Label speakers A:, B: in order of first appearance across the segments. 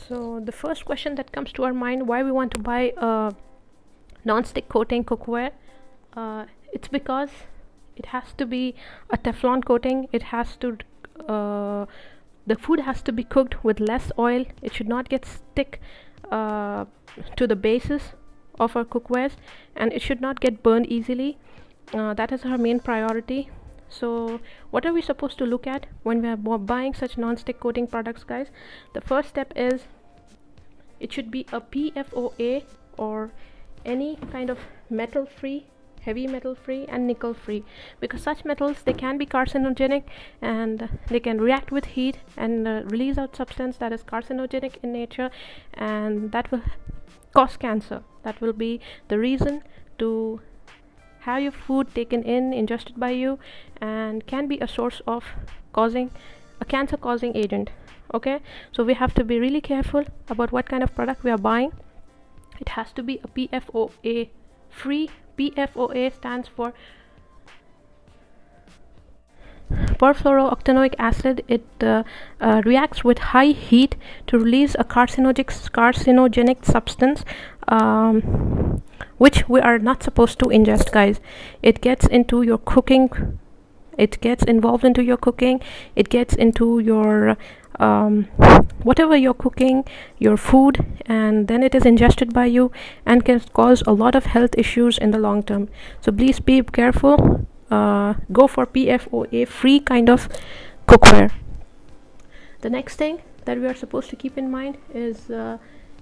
A: So the first question that comes to our mind, why we want to buy a non-stick coating cookware, it's because it has to be a Teflon coating. It has to the food has to be cooked with less oil. It should not get stick to the bases of our cookwares, and it should not get burned easily. That is our main priority. So what are we supposed to look at when we are buying such non-stick coating products, guys? The first step is it should be a PFOA or any kind of metal free, heavy metal free and nickel free, because such metals, they can be carcinogenic and they can react with heat and release out substance that is carcinogenic in nature, and that will cause cancer. That will be the reason to have your food taken in, ingested by you, and can be a source of causing a cancer causing agent. Okay, so we have to be really careful about what kind of product we are buying. It has to be a PFOA free. PFOA stands for perfluorooctanoic acid. It reacts with high heat to release a carcinogenic substance, which we are not supposed to ingest, guys. It gets into your cooking. It gets involved into your cooking. It gets into your whatever you're cooking, your food, and then it is ingested by you and can cause a lot of health issues in the long term. So please be careful. Go for PFOA free kind of cookware. The next thing that we are supposed to keep in mind is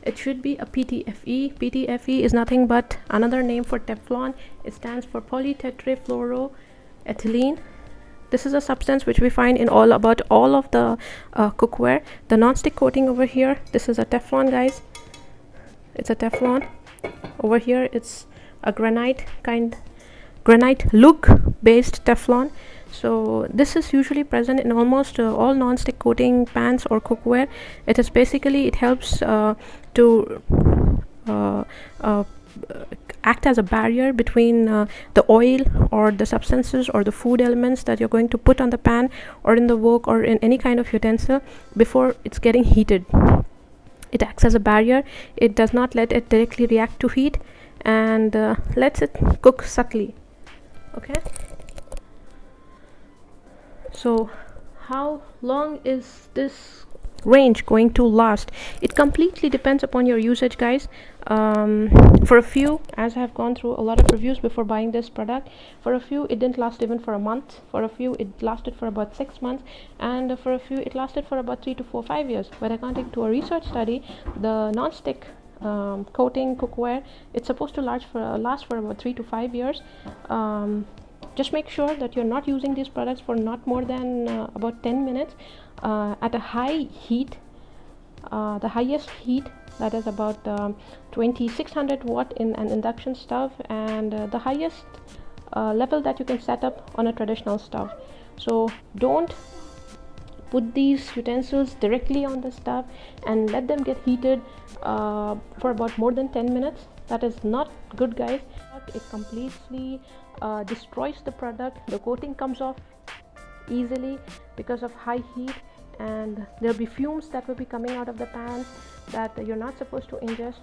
A: it should be a PTFE. PTFE is nothing but another name for Teflon. It stands for polytetrafluoroethylene. This is a substance which we find in all of the cookware. The non-stick coating over here, this is a Teflon, guys. It's a Teflon. Over here it's a granite look based Teflon. So this is usually present in almost all non-stick coating pans or cookware. It is basically, it helps to act as a barrier between the oil or the substances or the food elements that you're going to put on the pan or in the wok or in any kind of utensil before it's getting heated. It acts as a barrier. It does not let it directly react to heat and lets it cook subtly. Okay, so how long is this range going to last? It completely depends upon your usage, guys. For a few, as I have gone through a lot of reviews before buying this product, for a few it didn't last even for a month, for a few it lasted for about 6 months, and for a few it lasted for about 3 to 4 5 years. But according to a research study, the non-stick coating cookware, it's supposed to last for about 3 to 5 years. Just make sure that you're not using these products for not more than about 10 minutes at a high heat. The highest heat, that is about 2600 watt in an induction stove, and the highest level that you can set up on a traditional stove. So don't put these utensils directly on the stove and let them get heated for about more than 10 minutes. That is not good, guys. It completely destroys the product. The coating comes off easily because of high heat, and there'll be fumes that will be coming out of the pan that you're not supposed to ingest,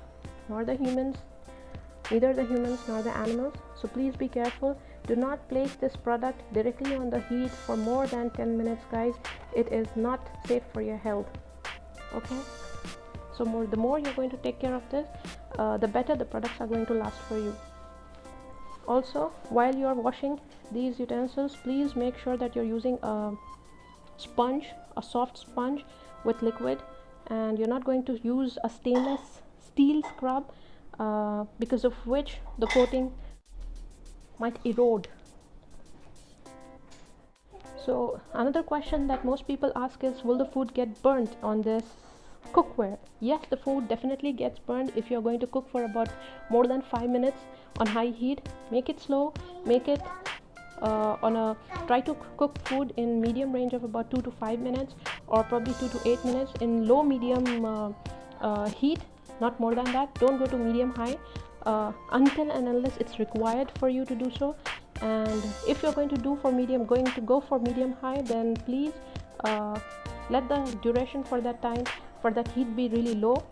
A: neither the humans nor the animals. So please be careful. Do not place this product directly on the heat for more than 10 minutes, guys. It is not safe for your health. Okay, so the more you're going to take care of this, the better the products are going to last for you. Also, while you are washing these utensils, please make sure that you're using a sponge, a soft sponge with liquid, and you're not going to use a stainless steel scrub because of which the coating might erode. So another question that most people ask is, will the food get burnt on this cookware? Yes, the food definitely gets burned if you're going to cook for about more than 5 minutes on high heat. Make it slow. Make it try to cook food in medium range of about 2 to 5 minutes, or probably 2 to 8 minutes in low medium heat, not more than that. Don't go to medium high until and unless it's required for you to do so. And if you're going to go for medium high, then please let the duration for that time for that heat be really low.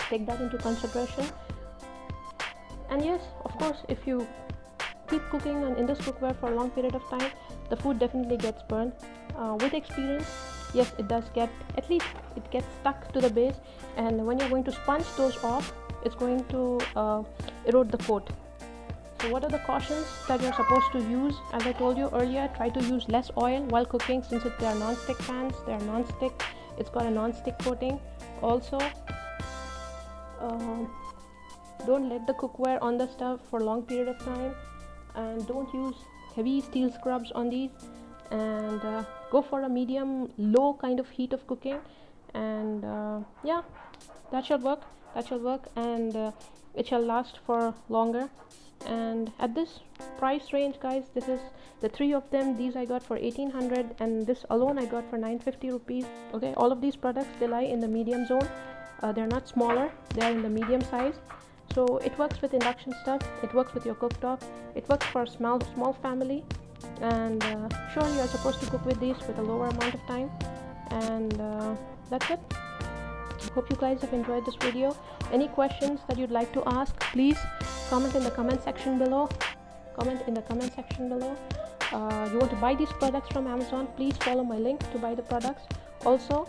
A: Take that into consideration. And yes, of course, if you keep cooking in this cookware for a long period of time, the food definitely gets burned. With experience, yes, it does get, at least it gets stuck to the base, and when you're going to sponge those off, it's going to erode the coat. So what are the cautions that you're supposed to use? As I told you earlier, try to use less oil while cooking, since they are non-stick pans, they are non-stick, it's got a non-stick coating. Also, don't let the cookware on the stove for a long period of time, and don't use heavy steel scrubs on these, and go for a medium low kind of heat of cooking, and yeah, that shall work, and it shall last for longer. And at this price range, guys, this is the 3 of them. These I got for 1800, and this alone I got for 950 rupees. Okay, all of these products, they lie in the medium zone. They're not smaller, they're in the medium size. So it works with induction stuff, it works with your cooktop, it works for a small family, and sure, you are supposed to cook with these with a lower amount of time. And that's it. Hope you guys have enjoyed this video. Any questions that you'd like to ask, please comment in the comment section below. You want to buy these products from Amazon, please follow my link to buy the products. Also,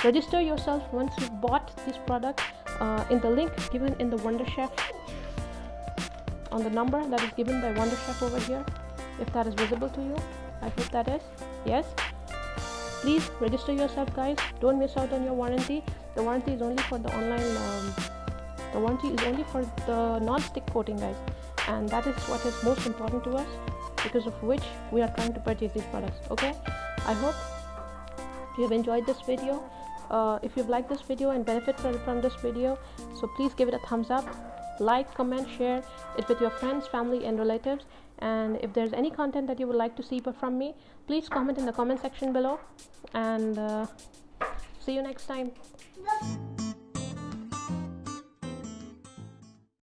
A: register yourself once you've bought this product in the link given in the Wonderchef, on the number that is given by Wonderchef over here, if that is visible to you. I hope that is. Yes, please register yourself, guys. Don't miss out on your warranty. The warranty is only for the online the warranty is only for the non-stick coating, guys, and that is what is most important to us, because of which we are trying to purchase these products. Okay, I hope you have enjoyed this video. If you've liked this video and benefit from this video, so please give it a thumbs up, like, comment, share it with your friends, family and relatives. And if there's any content that you would like to see from me, please comment in the comment section below, and see you next time.